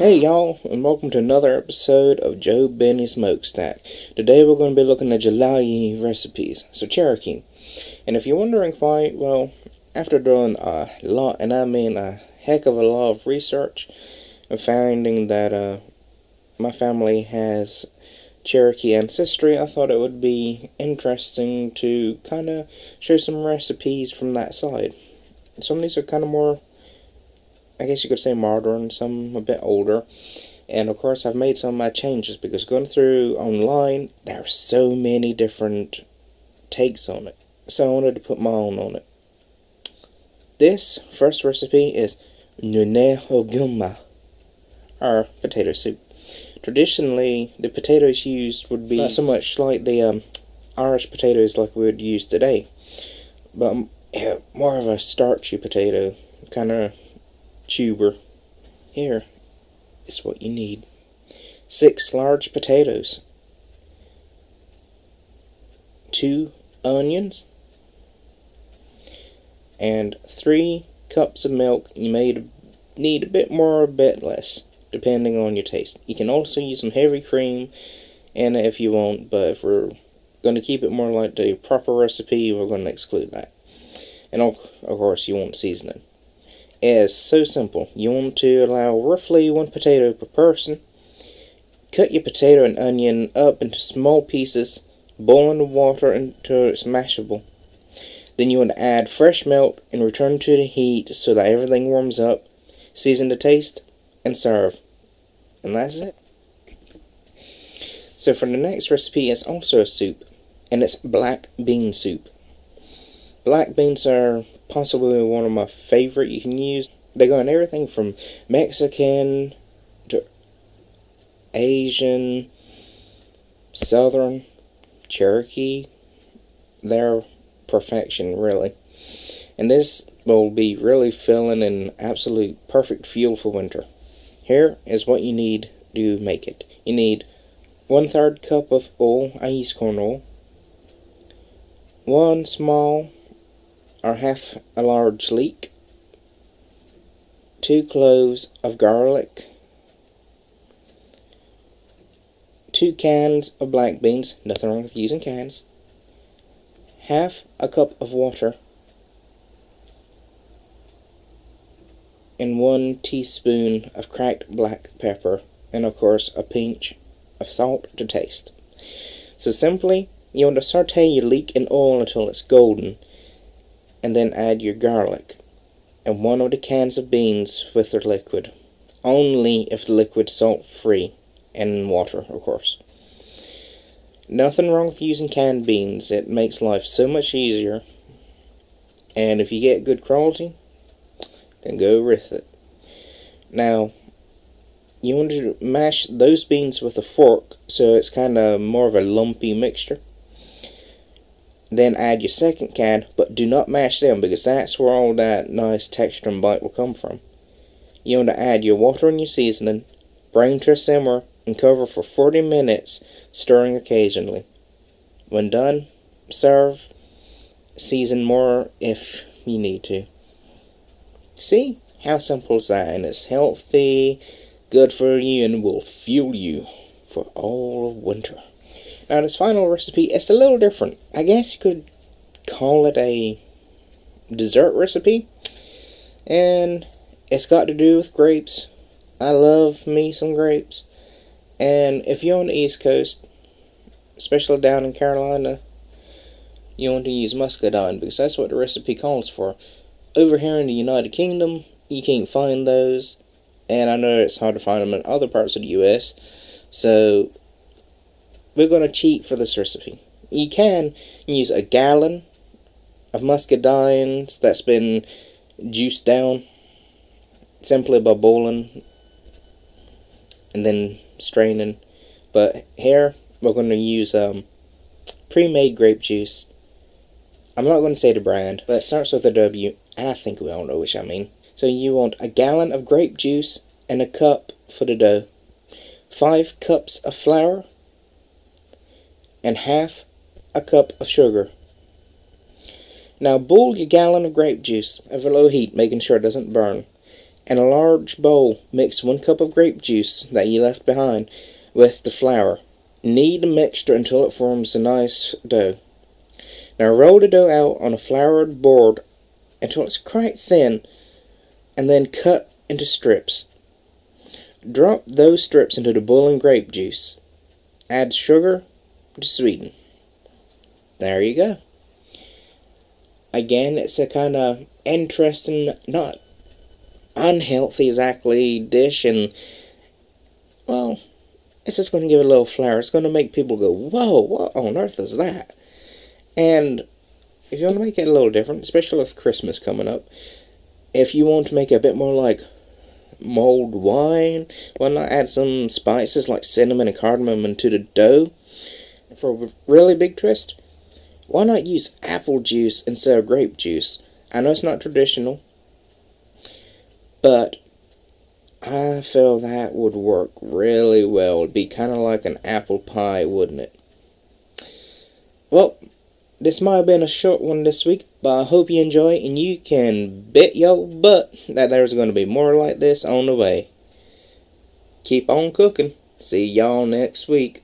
Hey y'all, and welcome to another episode of Joe Benny Smokestack. Today we're going to be looking at Tsalagi recipes, so Cherokee. And if you're wondering why, well, after doing a lot, and I mean a heck of a lot of research, and finding that my family has Cherokee ancestry, I thought it would be interesting to kind of show some recipes from that side. Some of these are kind of more, I guess you could say, modern, some a bit older. And of course I've made some of my changes because going through online there are so many different takes on it. So I wanted to put my own on it. This first recipe is nune oguma, or potato soup. Traditionally the potatoes used would be not so much like the Irish potatoes like we would use today, but more of a starchy potato, kind of tuber. Here is what you need: 6 large potatoes, 2 onions, and 3 cups of milk. You may need a bit more or a bit less, depending on your taste. You can also use some heavy cream in it if you want, but if we're going to keep it more like the proper recipe, we're going to exclude that. And of course you want seasoning. It's so simple. You want to allow roughly 1 potato per person. Cut your potato and onion up into small pieces, boil in the water until it's mashable. Then you want to add fresh milk and return to the heat so that everything warms up. Season to taste and serve. And that's it. So for the next recipe, it's also a soup, and it's black bean soup. Black beans are possibly one of my favorite you can use. They go in everything from Mexican to Asian, Southern, Cherokee. They're perfection, really. And this will be really filling and absolute perfect fuel for winter. Here is what you need to make it. You need 1/3 cup of oil. I use corn oil. 1 small or half a large leek, 2 cloves of garlic, 2 cans of black beans, nothing wrong with using cans, half a cup of water, and 1 teaspoon of cracked black pepper, and of course a pinch of salt to taste. So simply, you want to saute your leek in oil until it's golden, and then add your garlic and 1 of the cans of beans with their liquid. Only if the liquid's salt free, and water of course. Nothing wrong with using canned beans. It makes life so much easier, and if you get good quality, then go with it. Now you want to mash those beans with a fork so it's kind of more of a lumpy mixture. Then add your second can, but do not mash them because that's where all that nice texture and bite will come from. You want to add your water and your seasoning, bring to a simmer, and cover for 40 minutes, stirring occasionally. When done, serve. Season more if you need to. See how simple is that? And it's healthy, good for you, and will fuel you for all of winter. Now this final recipe is a little different. I guess you could call it a dessert recipe. And it's got to do with grapes. I love me some grapes. And if you're on the East Coast, especially down in Carolina, you want to use muscadine because that's what the recipe calls for. Over here in the United Kingdom, you can't find those. And I know it's hard to find them in other parts of the US. So we're going to cheat for this recipe. You can use a gallon of muscadines that's been juiced down simply by boiling and then straining. But here we're going to use pre-made grape juice. I'm not going to say the brand, but it starts with a W. I think we all know which I mean. So you want a gallon of grape juice and a cup for the dough. 5 cups of flour and half a cup of sugar. Now boil your gallon of grape juice over low heat, making sure it doesn't burn. In a large bowl, mix 1 cup of grape juice that you left behind with the flour. Knead the mixture until it forms a nice dough. Now roll the dough out on a floured board until it's quite thin, and then cut into strips. Drop those strips into the boiling grape juice. Add sugar to sweeten. There you go. Again, it's a kind of interesting, not unhealthy exactly dish, and well, it's just going to give it a little flair. It's going to make people go, whoa, what on earth is that? And if you want to make it a little different, especially with Christmas coming up, if you want to make it a bit more like mulled wine, why not add some spices like cinnamon and cardamom into the dough? For a really big twist, why not use apple juice instead of grape juice? I know it's not traditional, but I feel that would work really well. It'd be kind of like an apple pie, wouldn't it? Well, this might have been a short one this week, but I hope you enjoy it, and you can bet your butt that there's going to be more like this on the way. Keep on cooking. See y'all next week.